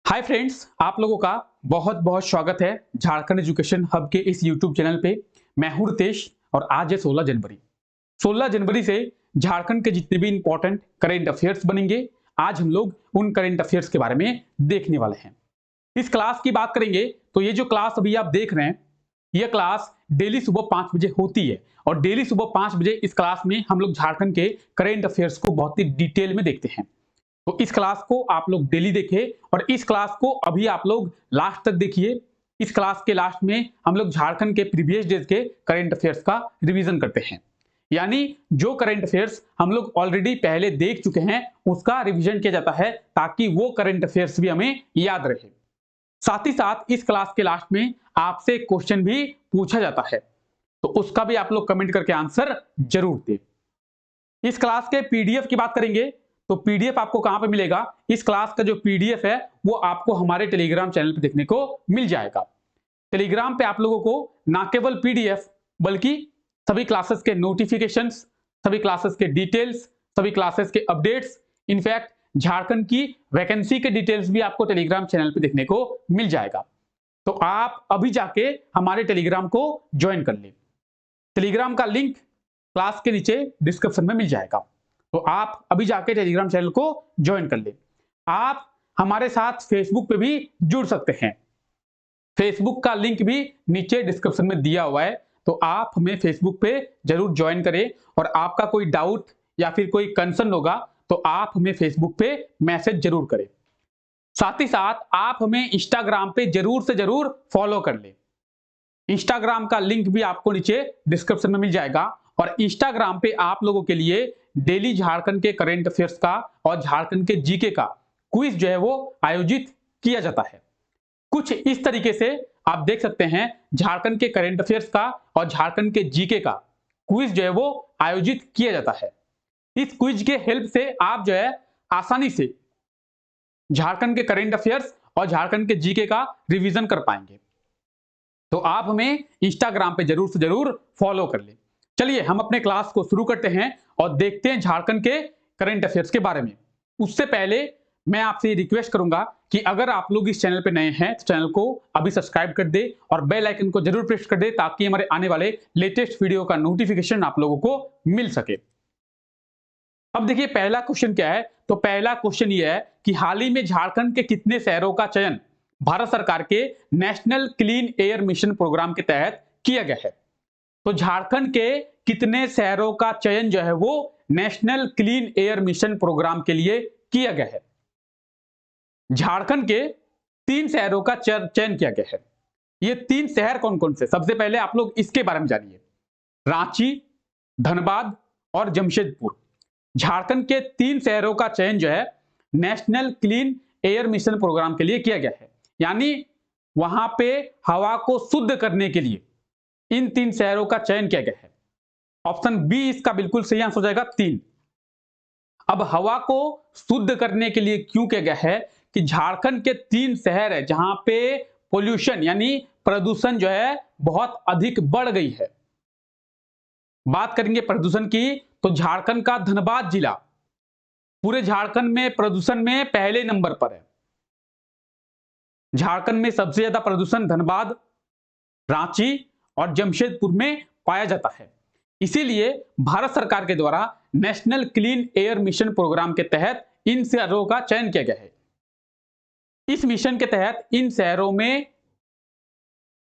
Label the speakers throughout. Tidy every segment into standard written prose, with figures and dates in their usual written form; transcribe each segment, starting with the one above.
Speaker 1: Hi friends, आप लोगों का बहुत बहुत स्वागत है झारखंड एजुकेशन हब के इस यूट्यूब चैनल पे। मैं हूं रितेश और आज है 16 जनवरी। 16 जनवरी से झारखंड के जितने भी इंपॉर्टेंट करेंट अफेयर्स बनेंगे, आज हम लोग उन करेंट अफेयर्स के बारे में देखने वाले हैं। इस क्लास की बात करेंगे तो ये जो क्लास अभी आप देख रहे हैं, यह क्लास डेली सुबह 5 बजे होती है और डेली सुबह 5 बजे इस क्लास में हम लोग झारखंड के करेंट अफेयर्स को बहुत ही डिटेल में देखते हैं। तो इस क्लास को आप लोग डेली देखें और इस क्लास को अभी आप लोग लास्ट तक देखिए। इस क्लास के लास्ट में हम लोग झारखंड के प्रीवियस डेज के करंट अफेयर्स का रिवीजन करते हैं, यानी जो करंट अफेयर्स हम लोग ऑलरेडी पहले देख चुके हैं उसका रिवीजन किया जाता है ताकि वो करंट अफेयर्स भी हमें याद रहे। साथ ही साथ इस क्लास के लास्ट में आपसे क्वेश्चन भी पूछा जाता है, तो उसका भी आप लोग कमेंट करके आंसर जरूर दें। इस क्लास के पीडीएफ की बात करेंगे तो पीडीएफ आपको कहां पे मिलेगा? इस क्लास का जो पीडीएफ है वो आपको हमारे टेलीग्राम चैनल पे देखने को मिल जाएगा। टेलीग्राम पे आप लोगों को ना केवल पीडीएफ बल्कि सभी क्लासेस के नोटिफिकेशंस, सभी क्लासेस के डिटेल्स, सभी क्लासेस के अपडेट्स, इनफैक्ट झारखंड की वैकेंसी के डिटेल्स भी आपको टेलीग्राम चैनल पे देखने को मिल जाएगा। तो आप अभी जाके हमारे टेलीग्राम को ज्वाइन कर ले। टेलीग्राम का लिंक क्लास के नीचे डिस्क्रिप्शन में मिल जाएगा, तो आप अभी जाके टेलीग्राम चैनल को ज्वाइन कर ले। आप हमारे साथ फेसबुक पे भी जुड़ सकते हैं, फेसबुक का लिंक भी नीचे डिस्क्रिप्शन में दिया हुआ है, तो आप हमें फेसबुक पे जरूर ज्वाइन करें और आपका कोई डाउट या फिर कोई कंसर्न होगा तो आप हमें फेसबुक पे मैसेज जरूर करें। साथ ही साथ आप हमें इंस्टाग्राम पे जरूर से जरूर फॉलो कर ले। इंस्टाग्राम का लिंक भी आपको नीचे डिस्क्रिप्शन में मिल जाएगा और इंस्टाग्राम पे आप लोगों के लिए डेली झारखंड के करंट अफेयर्स का और झारखंड के जीके का क्विज जो है वो आयोजित किया जाता है। कुछ इस तरीके से आप देख सकते हैं, झारखंड के करंट अफेयर्स का और झारखंड के जीके का क्विज जो है वो आयोजित किया जाता है। इस क्विज के हेल्प से आप जो है आसानी से झारखंड के करंट अफेयर्स और झारखंड के जीके का रिवीजन कर पाएंगे। तो आप हमें इंस्टाग्राम पे जरूर से जरूर फॉलो कर ले। चलिए हम अपने क्लास को शुरू करते हैं और देखते हैं झारखंड के करंट अफेयर्स के बारे में। उससे पहले मैं आपसे रिक्वेस्ट करूंगा कि अगर आप लोग इस चैनल पे नए हैं तो चैनल को अभी सब्सक्राइब कर दे और बेल आइकन को जरूर प्रेस कर दे ताकि हमारे आने वाले लेटेस्ट वीडियो का नोटिफिकेशन आप लोगों को मिल सके। अब देखिए पहला क्वेश्चन क्या है, तो पहला क्वेश्चन ये है कि हाल ही में झारखंड के कितने शहरों का चयन भारत सरकार के national clean air mission programme के तहत किया गया है? तो झारखंड के कितने शहरों का चयन जो है वो national clean air mission programme के लिए किया गया है? झारखंड के 3 शहरों का चयन किया गया है। ये 3 शहर कौन कौन से? सबसे पहले आप लोग इसके बारे में जानिए। रांची, धनबाद और जमशेदपुर। झारखंड के 3 शहरों का चयन जो है national clean air mission programme के लिए किया गया है, यानी वहां पे हवा को शुद्ध करने के लिए इन 3 शहरों का चयन किया गया है। ऑप्शन बी इसका बिल्कुल सही आंसर हो जाएगा 3। अब हवा को शुद्ध करने के लिए क्यों किया गया है कि झारखंड के 3 शहर है जहां पे पोल्यूशन यानी प्रदूषण जो है बहुत अधिक बढ़ गई है। बात करेंगे प्रदूषण की तो झारखंड का धनबाद जिला पूरे झारखंड में प्रदूषण में पहले नंबर पर है। झारखंड में सबसे ज्यादा प्रदूषण धनबाद, रांची और जमशेदपुर में पाया जाता है। इसीलिए भारत सरकार के द्वारा national clean air mission programme के तहत इन शहरों का चयन किया गया है। इस मिशन के तहत इन शहरों में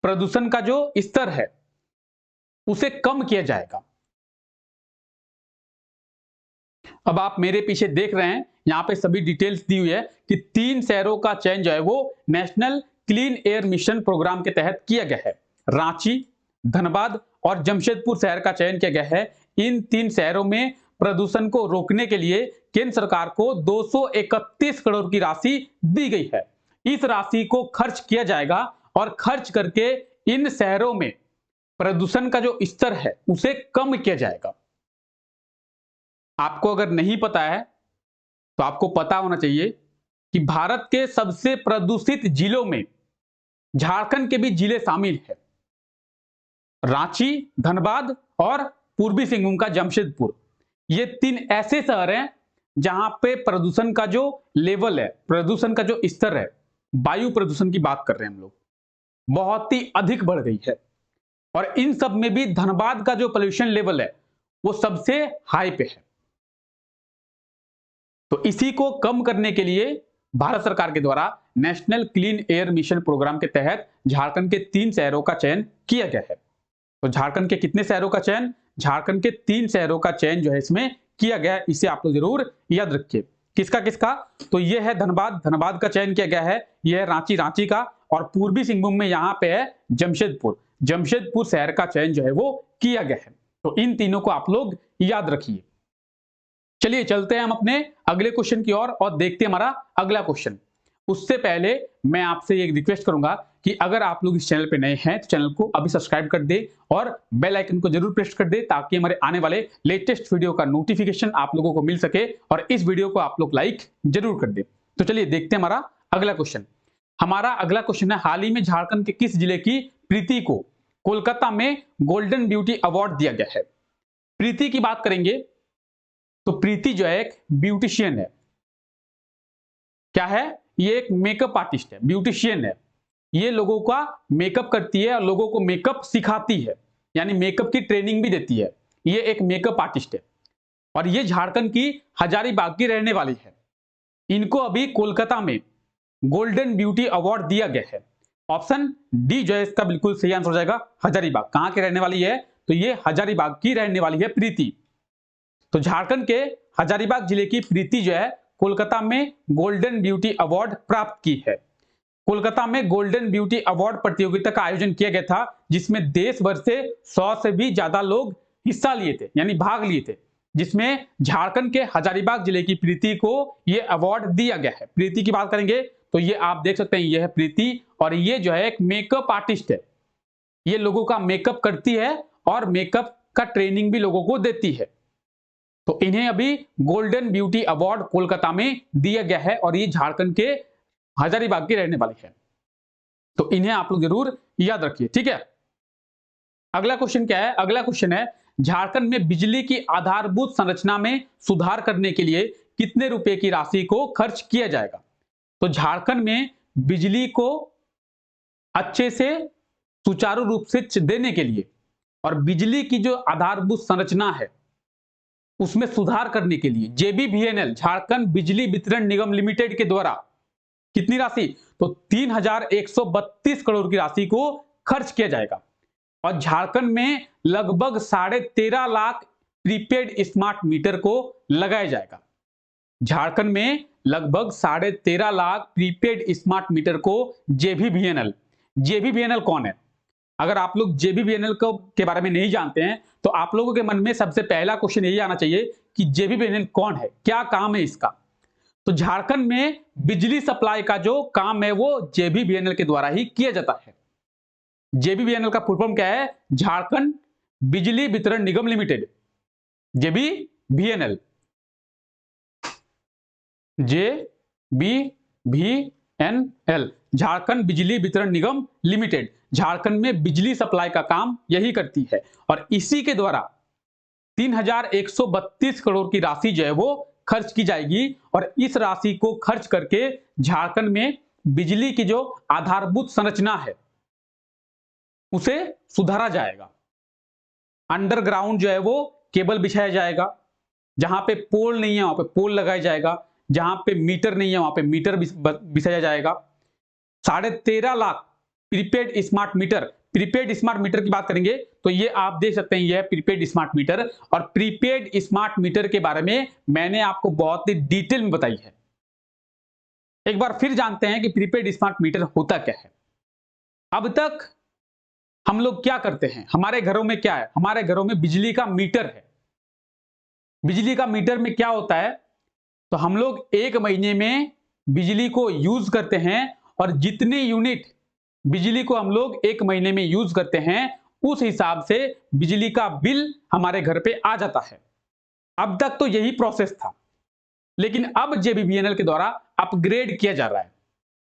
Speaker 1: प्रदूषण का जो स्तर है उसे कम किया जाएगा। अब आप मेरे पीछे देख रहे हैं, यहां पे सभी डिटेल्स दी हुई है कि 3 शहरों का चयन जो है वो national clean air mission programme के तहत किया गया है। रांची, धनबाद और जमशेदपुर शहर का चयन किया गया है। इन 3 शहरों में प्रदूषण को रोकने के लिए केंद्र सरकार को 231 करोड़ की राशि दी गई है। इस राशि को खर्च किया जाएगा और खर्च करके इन शहरों में प्रदूषण का जो स्तर है उसे कम किया जाएगा। आपको अगर नहीं पता है तो आपको पता होना चाहिए कि भारत के सबसे प्रदूषित जिलों में झारखंड के भी जिले शामिल है। रांची, धनबाद और पूर्वी सिंहभूम का जमशेदपुर, ये 3 ऐसे शहर हैं जहां पे प्रदूषण का जो लेवल है, प्रदूषण का जो स्तर है वायु प्रदूषण की बात कर रहे हैं हम लोग, बहुत ही अधिक बढ़ गई है। और इन सब में भी धनबाद का जो पोल्यूशन लेवल है वो सबसे हाई पे है। तो इसी को कम करने के लिए भारत सरकार के द्वारा national clean air mission programme के तहत झारखंड के 3 शहरों का चयन किया गया है। तो झारखंड के कितने शहरों का चयन? झारखंड के 3 शहरों का चयन जो है इसमें किया गया है। इसे आप लोग जरूर याद रखिए। किसका किसका? तो यह है धनबाद, धनबाद का चयन किया गया है। यह है रांची, रांची का। और पूर्वी सिंहभूम में यहां पे है जमशेदपुर, जमशेदपुर शहर का चयन जो है वो किया गया है। तो इन तीनों को आप लोग याद रखिए। चलिए चलते हैं हम अपने अगले क्वेश्चन की ओर और देखते हैं हमारा अगला क्वेश्चन। उससे पहले मैं आपसे एक रिक्वेस्ट करूंगा कि अगर आप लोग इस चैनल पे नए हैं तो चैनल को अभी सब्सक्राइब कर दे और बेल आइकन को जरूर प्रेस कर दे, ताकि हमारे आने वाले लेटेस्ट वीडियो का नोटिफिकेशन आप लोगों को मिल सके और इस वीडियो को आप लोग लाइक जरूर कर दे। तो चलिए देखते हैं हमारा अगला क्वेश्चन। हमारा अगला क्वेश्चन है, हाल ही में झारखंड के किस जिले की प्रीति को कोलकाता में गोल्डन ब्यूटी अवार्ड दिया गया है? प्रीति की बात करेंगे तो प्रीति जो है एक ब्यूटिशियन है। क्या है? ये एक मेकअप आर्टिस्ट है, ब्यूटिशियन है। ये लोगों का मेकअप करती है और लोगों को मेकअप सिखाती है, यानी मेकअप की ट्रेनिंग भी देती है। ये एक मेकअप आर्टिस्ट है और ये झारखंड की हजारीबाग की रहने वाली है। इनको अभी कोलकाता में गोल्डन ब्यूटी अवार्ड दिया गया है। ऑप्शन डी जो है इसका बिल्कुल सही आंसर हो जाएगा, हजारीबाग। कहां की रहने वाली है? तो ये हजारीबाग की रहने वाली है प्रीति। तो झारखंड के हजारीबाग जिले की प्रीति जो है कोलकाता में गोल्डन ब्यूटी अवार्ड प्राप्त की है। कोलकाता में गोल्डन ब्यूटी अवार्ड प्रतियोगिता का आयोजन किया गया था, जिसमें देश भर से 100 से भी ज्यादा लोग हिस्सा लिए थे, यानी भाग लिए थे, जिसमें झारखंड के हजारीबाग जिले की प्रीति को यह अवार्ड दिया गया है। प्रीति की बात करेंगे तो ये आप देख सकते हैं, यह है प्रीति और ये जो है एक मेकअप आर्टिस्ट है। ये लोगों का मेकअप करती है और मेकअप का ट्रेनिंग भी लोगों को देती है। तो इन्हें अभी गोल्डन ब्यूटी अवार्ड कोलकाता में दिया गया है और ये झारखंड के हजारीबाग की रहने वाली है। तो इन्हें आप लोग जरूर याद रखिए, ठीक है। अगला क्वेश्चन क्या है? अगला क्वेश्चन है, झारखंड में बिजली की आधारभूत संरचना में सुधार करने के लिए कितने रुपए की राशि को खर्च किया जाएगा? तो झारखंड में बिजली को अच्छे से सुचारू रूप से देने के लिए और बिजली की जो आधारभूत संरचना है उसमें सुधार करने के लिए जेबीवीएनएल, झारखंड बिजली वितरण निगम लिमिटेड के द्वारा कितनी राशि? तो 3132 करोड़ की राशि को खर्च किया जाएगा। और झारखंड में लगभग 13.5 लाख प्रीपेड स्मार्ट मीटर को लगाया जाएगा। झारखंड में लगभग 13.5 लाख प्रीपेड स्मार्ट मीटर को जेबीवीएनएल, जेबीवीएनएल कौन है? अगर आप लोग जेबीवीएनएल के बारे में नहीं जानते हैं तो आप लोगों के मन में सबसे पहला क्वेश्चन यही आना चाहिए कि जेबीवीएनएल कौन है, क्या काम है इसका? तो झारखंड में बिजली सप्लाई का जो काम है वो जेबीवीएनएल के द्वारा ही किया जाता है। जेबीवीएनएल का फुल फॉर्म क्या है? झारखंड बिजली वितरण निगम लिमिटेड, जेबीवीएनएल, जेबीवीएनएल, झारखंड बिजली वितरण निगम लिमिटेड झारखंड में बिजली सप्लाई का काम यही करती है और इसी के द्वारा 3132 करोड़ की राशि जो है वो खर्च की जाएगी और इस राशि को खर्च करके झारखंड में बिजली की जो आधारभूत संरचना है उसे सुधारा जाएगा। अंडरग्राउंड जो है वो केबल बिछाया जाएगा, जहां पे पोल नहीं है वहां पे पोल लगाया जाएगा, जहां पे मीटर नहीं है वहां पे मीटर बिछाया जाएगा। 13.5 lakh prepaid smart meter, prepaid smart meter की बात करेंगे तो ये आप देख सकते हैं, यह प्रीपेड स्मार्ट मीटर। और प्रीपेड स्मार्ट मीटर के बारे में मैंने आपको बहुत ही डिटेल में बताई है। एक बार फिर जानते हैं कि प्रीपेड स्मार्ट मीटर होता क्या है। अब तक हम लोग क्या करते हैं, हमारे घरों में क्या है? हमारे घरों में बिजली का मीटर है। बिजली का मीटर में क्या होता है? तो हम लोग 1 महीने में बिजली को यूज करते हैं और जितने यूनिट बिजली को हम लोग 1 महीने में यूज करते हैं उस हिसाब से बिजली का बिल हमारे घर पे आ जाता है। अब तक तो यही प्रोसेस था, लेकिन अब जेबीवीएनएल के द्वारा अपग्रेड किया जा रहा है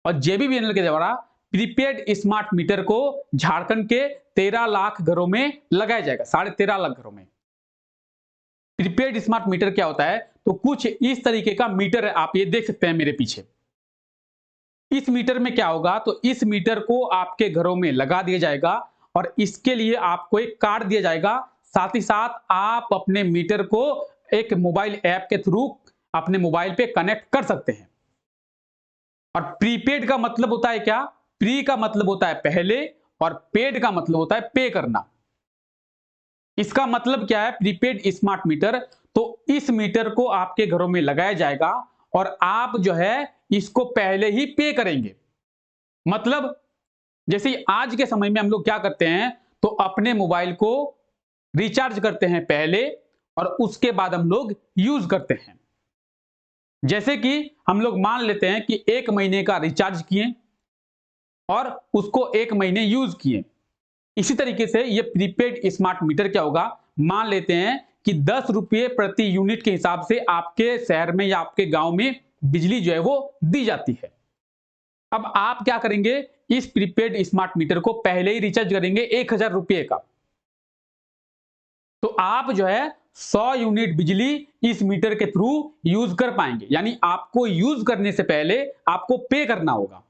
Speaker 1: और जेबीवीएनएल के द्वारा प्रीपेड स्मार्ट मीटर को झारखंड के 13 लाख घरों में लगाया जाएगा। 13.5 लाख घरों में प्रीपेड स्मार्ट मीटर क्या होता है? तो कुछ इस तरीके का मीटर है, आप ये देख सकते हैं मेरे पीछे। इस मीटर में क्या होगा, तो इस मीटर को आपके घरों में लगा दिया जाएगा और इसके लिए आपको एक कार्ड दिया जाएगा। साथ ही साथ आप अपने मीटर को एक मोबाइल ऐप के थ्रू अपने मोबाइल पे कनेक्ट कर सकते हैं। और प्रीपेड का मतलब होता है क्या? प्री का मतलब होता है पहले और पेड का मतलब होता है पे करना। इसका मतलब क्या है? प्रीपेड स्मार्ट मीटर, तो इस मीटर को आपके घरों में लगाया जाएगा और आप जो है इसको पहले ही पे करेंगे। मतलब जैसे आज के समय में हम लोग क्या करते हैं, तो अपने मोबाइल को रिचार्ज करते हैं पहले और उसके बाद हम लोग यूज करते हैं। जैसे कि हम लोग मान लेते हैं कि 1 महीने का रिचार्ज किए और उसको 1 महीने यूज किए। इसी तरीके से ये प्रीपेड स्मार्ट मीटर क्या होगा, मान लेते हैं कि 10 रुपये प्रति यूनिट के हिसाब से आपके शहर में या आपके गांव में बिजली जो है वो दी जाती है। अब आप क्या करेंगे, इस प्रीपेड स्मार्ट मीटर को पहले ही रिचार्ज करेंगे 1000 रुपये का, तो आप जो है 100 यूनिट बिजली इस मीटर के थ्रू यूज कर पाएंगे। यानी आपको यूज करने से पहले आपको पे करना होगा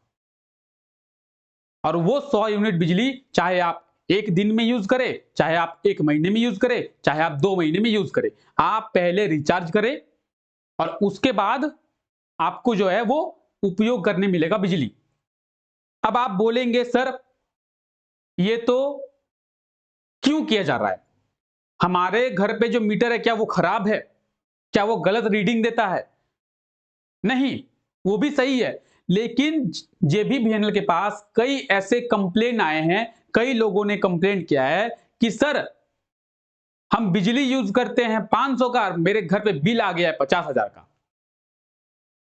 Speaker 1: और वो 100 यूनिट बिजली चाहे आप 1 दिन में यूज करें, चाहे आप 1 महीने में यूज करें, चाहे आप 2 महीने में यूज करें, आप पहले रिचार्ज करें और उसके बाद आपको जो है वो उपयोग करने मिलेगा बिजली। अब आप बोलेंगे सर ये तो क्यों किया जा रहा है? हमारे घर पे जो मीटर है क्या वो खराब है? क्या वो गलत रीडिंग देता है? नहीं, वो भी सही है। लेकिन जेबीवीएनएल के पास कई ऐसे कंप्लेन आए हैं, कई लोगों ने कंप्लेंट किया है कि सर हम बिजली यूज करते हैं 500 का, मेरे घर पे बिल आ गया है 50,000 का।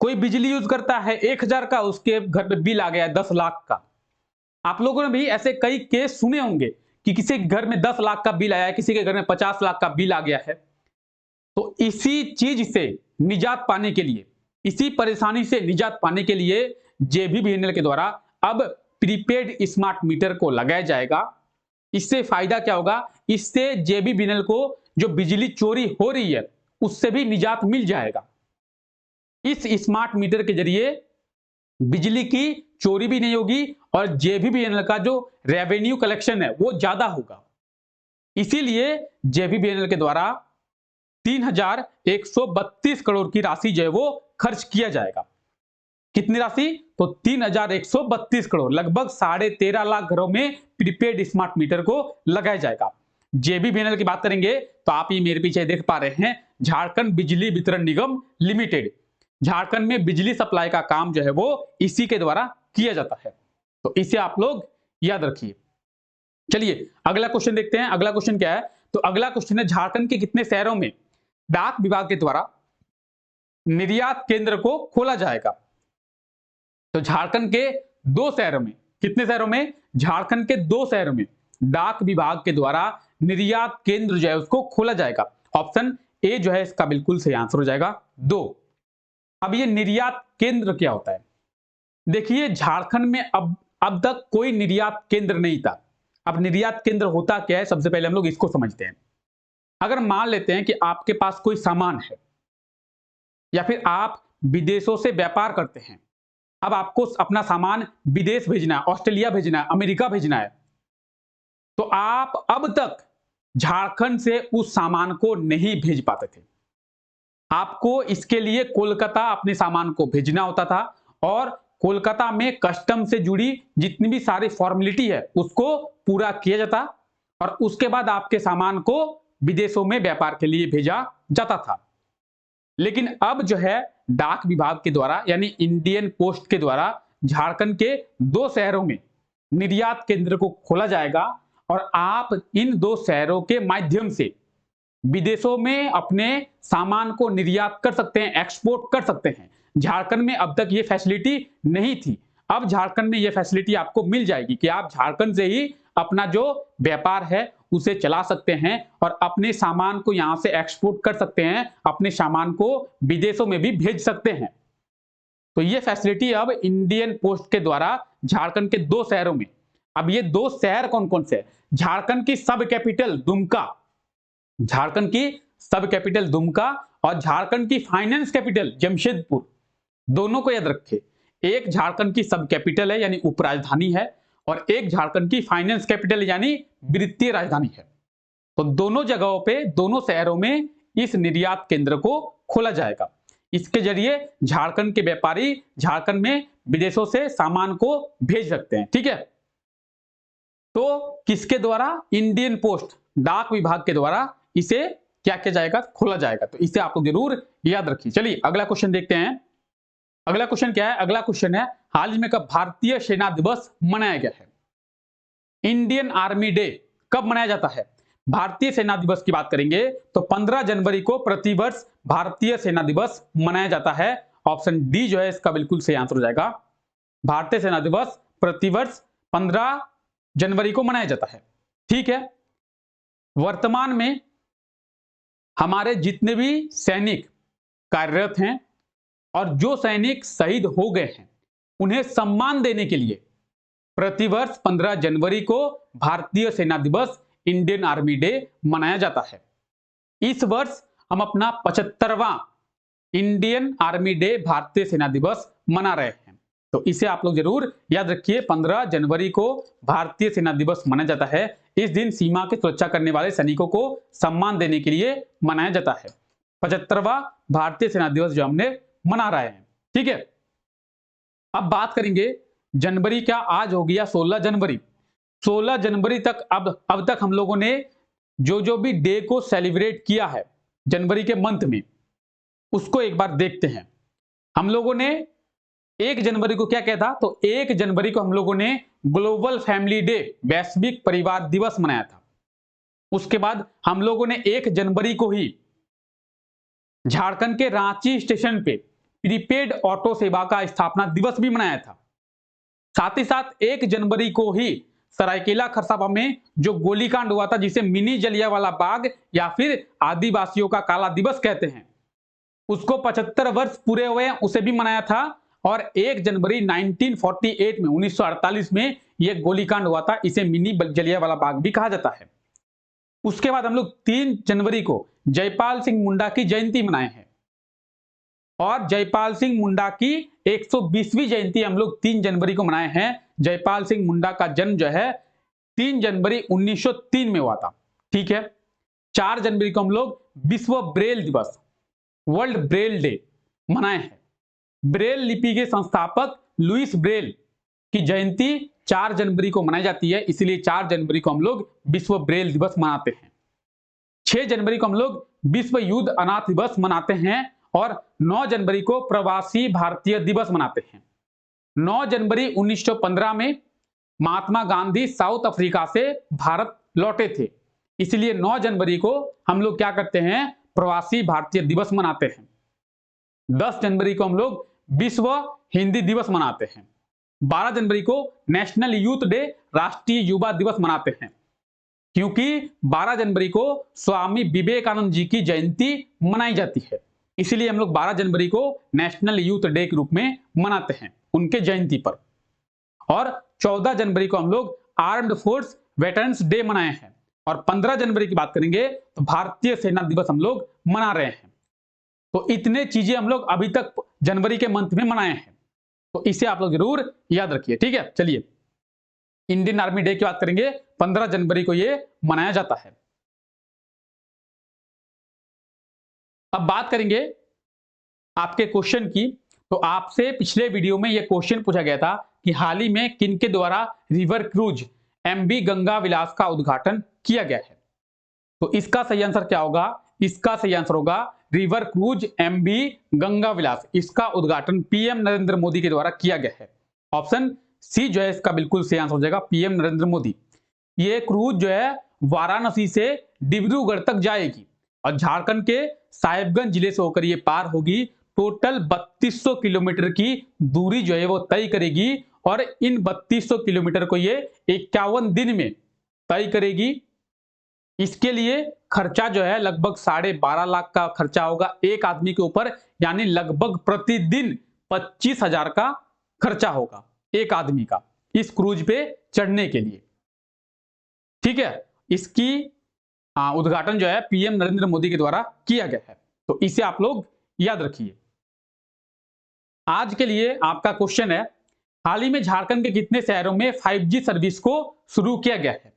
Speaker 1: कोई बिजली यूज करता है 1000 का, उसके घर पे बिल आ गया है 10 लाख का। आप लोगों ने भी ऐसे कई केस सुने होंगे कि किसी के घर में 10 लाख का बिल आया है, किसी के घर में 50 लाख का बिल आ गया है। तो इसी चीज से निजात पाने के लिए, इसी परेशानी से निजात पाने के लिए जेबीवीएनएल के द्वारा अब प्रीपेड स्मार्ट मीटर को लगाया जाएगा। इससे फायदा क्या होगा, इससे जेबीवीएनएल को जो बिजली चोरी हो रही है उससे भी निजात मिल जाएगा। इस स्मार्ट मीटर के जरिए बिजली की चोरी भी नहीं होगी और जेबीवीएनएल का जो रेवेन्यू कलेक्शन है वो ज्यादा होगा। इसीलिए जेबीवीएनएल के द्वारा 3132 करोड़ की राशि जो है वो खर्च किया जाएगा। कितनी राशि? तो 3132 करोड़, लगभग 13.5 लाख घरों में प्रीपेड स्मार्ट मीटर को लगाया जाएगा। जेबीवीएनएल की बात करेंगे तो आप ये मेरे पीछे देख पा रहे हैं झारखंड बिजली वितरण निगम लिमिटेड। झारखंड में बिजली सप्लाई का काम जो है वो इसी के द्वारा किया जाता है, तो इसे आप लोग याद रखिए। चलिए अगला क्वेश्चन देखते हैं। अगला क्वेश्चन क्या है, तो अगला क्वेश्चन है झारखंड के कितने शहरों में डाक विभाग के द्वारा निर्यात केंद्र को खोला जाएगा? तो झारखंड के 2 शहरों में, कितने शहरों में? झारखंड के 2 शहरों में डाक विभाग के द्वारा निर्यात केंद्र जो है उसको खोला जाएगा। ऑप्शन ए जो है इसका बिल्कुल सही आंसर हो जाएगा 2। अब ये निर्यात केंद्र क्या होता है? देखिए झारखंड में अब तक कोई निर्यात केंद्र नहीं था। अब निर्यात केंद्र होता क्या है, सबसे पहले हम लोग इसको समझते हैं। अगर मान लेते हैं कि आपके पास कोई सामान है या फिर आप विदेशों से व्यापार करते हैं, अब आपको अपना सामान विदेश भेजना है, ऑस्ट्रेलिया भेजना है, अमेरिका भेजना है, तो आप अब तक झारखंड से उस सामान को नहीं भेज पाते थे। आपको इसके लिए कोलकाता अपने सामान को भेजना होता था और कोलकाता में कस्टम से जुड़ी जितनी भी सारी फॉर्मेलिटी है उसको पूरा किया जाता और उसके बाद आपके सामान को विदेशों में व्यापार के लिए भेजा जाता था। लेकिन अब जो है डाक विभाग के द्वारा यानी इंडियन पोस्ट के द्वारा झारखंड के 2 शहरों में निर्यात केंद्र को खोला जाएगा और आप इन 2 शहरों के माध्यम से विदेशों में अपने सामान को निर्यात कर सकते हैं, एक्सपोर्ट कर सकते हैं। झारखंड में अब तक ये फैसिलिटी नहीं थी, अब झारखंड में ये फैसिलिटी आपको मिल जाएगी कि आप झारखंड से ही अपना जो व्यापार है उसे चला सकते हैं और अपने सामान को यहां से एक्सपोर्ट कर सकते हैं, अपने सामान को विदेशों में भी भेज सकते हैं। तो ये फैसिलिटी अब इंडियन पोस्ट के द्वारा झारखंड के 2 शहरों में, अब ये 2 शहर कौन कौन से हैं? झारखंड की सब कैपिटल दुमका, झारखंड की सब कैपिटल दुमका और झारखंड की फाइनेंस कैपिटल जमशेदपुर, दोनों को याद रखें। एक झारखंड की सब कैपिटल है यानी उपराजधानी है, और एक झारखंड की फाइनेंस कैपिटल यानी वित्तीय राजधानी है। तो दोनों जगहों पे, दोनों शहरों में इस निर्यात केंद्र को खोला जाएगा। इसके जरिए झारखंड के व्यापारी झारखंड में विदेशों से सामान को भेज सकते हैं। ठीक है, तो किसके द्वारा? इंडियन पोस्ट, डाक विभाग के द्वारा इसे क्या किया जाएगा? खोला जाएगा। तो इसे आप लोग जरूर याद रखिए। चलिए अगला क्वेश्चन देखते हैं। अगला क्वेश्चन क्या है? अगला क्वेश्चन है, हाल ही में कब भारतीय सेना दिवस मनाया गया है? इंडियन आर्मी डे कब मनाया जाता है? भारतीय सेना दिवस की बात करेंगे तो 15 जनवरी को प्रतिवर्ष भारतीय सेना दिवस मनाया जाता है। ऑप्शन डी जो है इसका बिल्कुल सही आंसर हो जाएगा। भारतीय सेना दिवस प्रतिवर्ष 15 जनवरी को मनाया जाता है। ठीक है, वर्तमान में हमारे जितने भी सैनिक कार्यरत हैं और जो सैनिक शहीद हो गए हैं, उन्हें सम्मान देने के लिए प्रतिवर्ष 15 जनवरी को भारतीय सेना दिवस, इंडियन आर्मी डे मनाया जाता है। इस वर्ष हम अपना 75वां इंडियन आर्मी डे, भारतीय सेना दिवस मना रहे हैं। तो इसे आप लोग जरूर याद रखिए। 15 जनवरी को भारतीय सेना दिवस मनाया जाता है। इस दिन सीमा की सुरक्षा करने वाले सैनिकों को सम्मान देने के लिए मनाया जाता है। 75वां भारतीय सेना दिवस जो हमने मना रहे हैं। ठीक है, अब बात करेंगे जनवरी, क्या आज हो गया 16 जनवरी। 16 जनवरी तक अब तक हम लोगों ने जो भी डे को सेलिब्रेट किया है जनवरी के मंथ में, उसको एक बार देखते हैं। हम लोगों ने 1 जनवरी को क्या किया था? तो 1 जनवरी को हम लोगों ने ग्लोबल फैमिली डे, वैश्विक परिवार दिवस मनाया था। उसके बाद हम लोगों ने 1 जनवरी को ही झारखंड के रांची स्टेशन पे प्रीपेड ऑटो सेवा का स्थापना दिवस भी मनाया था। साथ ही साथ 1 जनवरी को ही सरायकेला खरसावां में जो गोलीकांड हुआ था, जिसे मिनी जलियांवाला बाग या फिर आदिवासियों का काला दिवस कहते हैं, उसको 75 वर्ष पूरे हुए, उसे भी मनाया था। और 1 जनवरी 1948 में 1948 में यह गोलीकांड हुआ था, इसे मिनी जलियांवाला बाग भी कहा जाता है। उसके बाद हम लोग 3 जनवरी को जयपाल सिंह मुंडा की जयंती मनाए हैं, और जयपाल सिंह मुंडा की 120वीं जयंती हम लोग 3 जनवरी को मनाए हैं। जयपाल सिंह मुंडा का जन्म जो है 3 जनवरी 1903 में हुआ था। ठीक है, 4 जनवरी को हम लोग विश्व ब्रेल दिवस, वर्ल्ड ब्रेल डे मनाए हैं। ब्रेल लिपि के संस्थापक लुईस ब्रेल की जयंती 4 जनवरी को मनाई जाती है, इसलिए 4 जनवरी को हम लोग विश्व ब्रेल दिवस मनाते हैं। 6 जनवरी को हम लोग विश्व युद्ध अनाथ दिवस मनाते हैं, और 9 जनवरी को प्रवासी भारतीय दिवस मनाते हैं। 9 जनवरी 1915 में महात्मा गांधी साउथ अफ्रीका से भारत लौटे थे, इसलिए 9 जनवरी को हम लोग क्या करते हैं? प्रवासी भारतीय दिवस मनाते हैं। 10 जनवरी को हम लोग विश्व हिंदी दिवस मनाते हैं। 12 जनवरी को नेशनल यूथ डे, राष्ट्रीय युवा दिवस मनाते हैं, क्योंकि 12 जनवरी को स्वामी विवेकानंद जी की जयंती मनाई जाती है, इसलिए हम लोग 12 जनवरी को नेशनल यूथ डे के रूप में मनाते हैं, उनके जयंती पर। और 14 जनवरी को हम लोग आर्म्ड फोर्स वेटरन्स डे मनाए हैं, और 15 जनवरी की बात करेंगे तो भारतीय सेना दिवस हम लोग मना रहे हैं। तो इतने चीजें हम लोग अभी तक जनवरी के मंथ में मनाए हैं, तो इसे आप लोग जरूर याद रखिए। ठीक है, चलिए इंडियन आर्मी डे की बात करेंगे, 15 जनवरी को यह मनाया जाता है। अब बात करेंगे आपके क्वेश्चन की। तो आपसे पिछले वीडियो में यह क्वेश्चन पूछा गया था कि हाल ही में किनके द्वारा रिवर क्रूज एमवी गंगा विलास का उद्घाटन किया गया है? तो इसका सही आंसर क्या होगा? इसका सही आंसर होगा रिवर क्रूज एमवी गंगा विलास। इसका उद्घाटन पीएम नरेंद्र मोदी के द्वारा किया गया है। ऑप्शन सी जो है इसका बिल्कुल सही आंसर हो जाएगा, पीएम नरेंद्र मोदी। ये क्रूज जो है वाराणसी से डिब्रूगढ़ तक जाएगी और झारखंड के साहिबगंज जिले से होकर ये पार होगी। टोटल 3200 किलोमीटर की दूरी जो है वो तय करेगी, और इन 3200 किलोमीटर को ये 51 दिन में तय करेगी। इसके लिए खर्चा जो है लगभग 12.5 लाख का खर्चा होगा एक आदमी के ऊपर, यानी लगभग प्रतिदिन 25,000 का खर्चा होगा एक आदमी का इस क्रूज पे चढ़ने के लिए। ठीक है, इसकी उद्घाटन जो है पीएम नरेंद्र मोदी के द्वारा किया गया है, तो इसे आप लोग याद रखिए। आज के लिए आपका क्वेश्चन है, हाल ही में झारखंड के कितने शहरों में 5G सर्विस को शुरू किया गया है?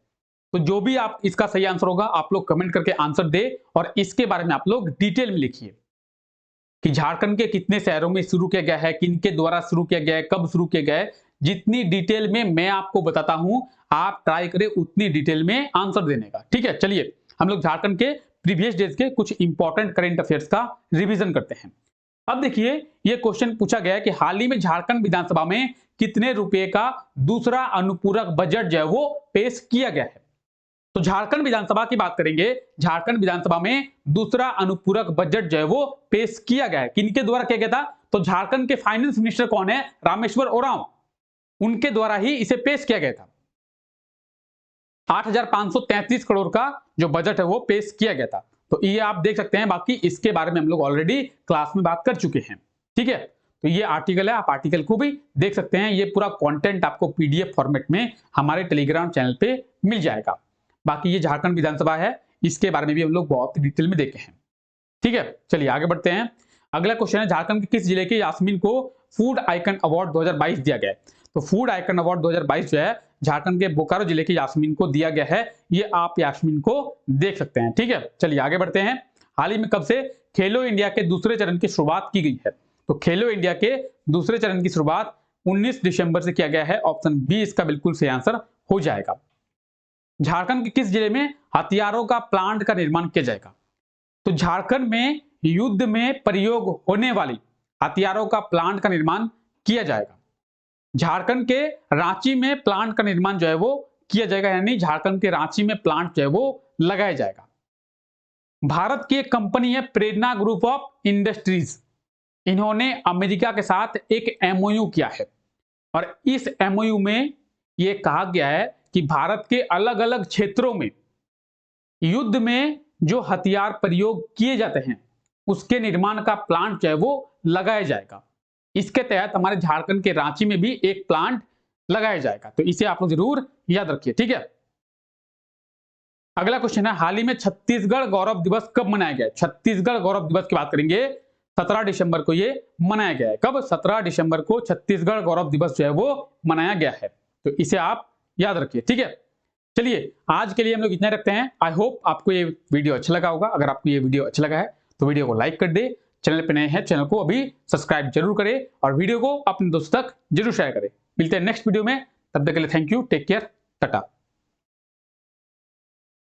Speaker 1: तो जो भी आप इसका सही आंसर होगा आप लोग कमेंट करके आंसर दे और इसके बारे में आप लोग डिटेल में लिखिए कि झारखंड के कितने शहरों में शुरू किया गया है, किनके द्वारा शुरू किया गया है, कब शुरू किया गया है। जितनी डिटेल में मैं आपको बताता हूं आप ट्राई करें उतनी डिटेल में आंसर देने का। ठीक है, चलिए हम लोग झारखंड के प्रीवियस डेज के कुछ इंपॉर्टेंट करंट अफेयर्स का रिवीजन करते हैं। अब देखिए ये क्वेश्चन पूछा गया है कि हाल ही में झारखंड विधानसभा में कितने रुपए का दूसरा अनुपूरक बजट जो है वो पेश किया गया है। तो झारखंड विधानसभा की बात करेंगे, झारखंड विधानसभा में दूसरा अनुपूरक बजट जो है वो पेश किया गया है। किनके द्वारा किया गया था? तो झारखंड के फाइनेंस मिनिस्टर कौन है? रामेश्वर ओरांव, उनके द्वारा ही इसे पेश किया गया था। 8,533 करोड़ का जो बजट है वो पेश किया गया था। तो ये आप देख सकते हैं, बाकी इसके बारे में हम लोग ऑलरेडी क्लास में बात कर चुके हैं। ठीक है, तो ये आर्टिकल है, आप आर्टिकल को भी देख सकते हैं। ये पूरा कंटेंट आपको पीडीएफ फॉर्मेट में हमारे टेलीग्राम चैनल पे मिल जाएगा। बाकी ये झारखंड विधानसभा है, इसके बारे में भी हम लोग बहुत डिटेल में देखे हैं। ठीक है, चलिए आगे बढ़ते हैं। अगला क्वेश्चन है, झारखंड के किस जिले के यास्मीन को फूड आइकन अवार्ड 2022 दिया गया है? तो फूड आइकन अवार्ड 2022 जो है झारखंड के बोकारो जिले के यास्मीन को दिया गया है। ये आप यास्मीन को देख सकते हैं। ठीक है, चलिए आगे बढ़ते हैं। हाल ही में कब से खेलो इंडिया के दूसरे चरण की शुरुआत की गई है? तो खेलो इंडिया के दूसरे चरण की शुरुआत 19 दिसंबर से किया गया है। ऑप्शन बी इसका बिल्कुल सही आंसर हो जाएगा। झारखंड के किस जिले में हथियारों का प्लांट का निर्माण किया जाएगा? तो झारखंड में युद्ध में प्रयोग होने वाली हथियारों का प्लांट का निर्माण किया जाएगा। झारखंड के रांची में प्लांट का निर्माण जो है वो किया जाएगा, यानी झारखंड के रांची में प्लांट जो है वो लगाया जाएगा। भारत की एक कंपनी है प्रेरणा ग्रुप ऑफ इंडस्ट्रीज, इन्होंने अमेरिका के साथ एक एमओयू किया है और इस एमओयू में यह कहा गया है कि भारत के अलग अलग क्षेत्रों में युद्ध में जो हथियार प्रयोग किए जाते हैं उसके निर्माण का प्लांट जो है वो लगाया जाएगा। इसके तहत हमारे झारखंड के रांची में भी एक प्लांट लगाया जाएगा, तो इसे आप लोग जरूर याद रखिए। ठीक है, अगला क्वेश्चन है, हाल ही में छत्तीसगढ़ गौरव दिवस कब मनाया गया? छत्तीसगढ़ गौरव दिवस की बात करेंगे, 17 दिसंबर को ये मनाया गया है। कब? 17 दिसंबर को छत्तीसगढ़ गौरव दिवस जो है वो मनाया गया है, तो इसे आप याद रखिए। ठीक है, चलिए आज के लिए हम लोग इतना रखते हैं। आई होप आपको ये वीडियो अच्छा लगा होगा। अगर आपको ये वीडियो अच्छा लगा है तो वीडियो को लाइक कर दे, चैनल पे नए हैं चैनल को अभी सब्सक्राइब जरूर करें और वीडियो को अपने दोस्तों तक जरूर शेयर करें। मिलते हैं नेक्स्ट वीडियो में, तब तक के लिए thank you, take care, Tata.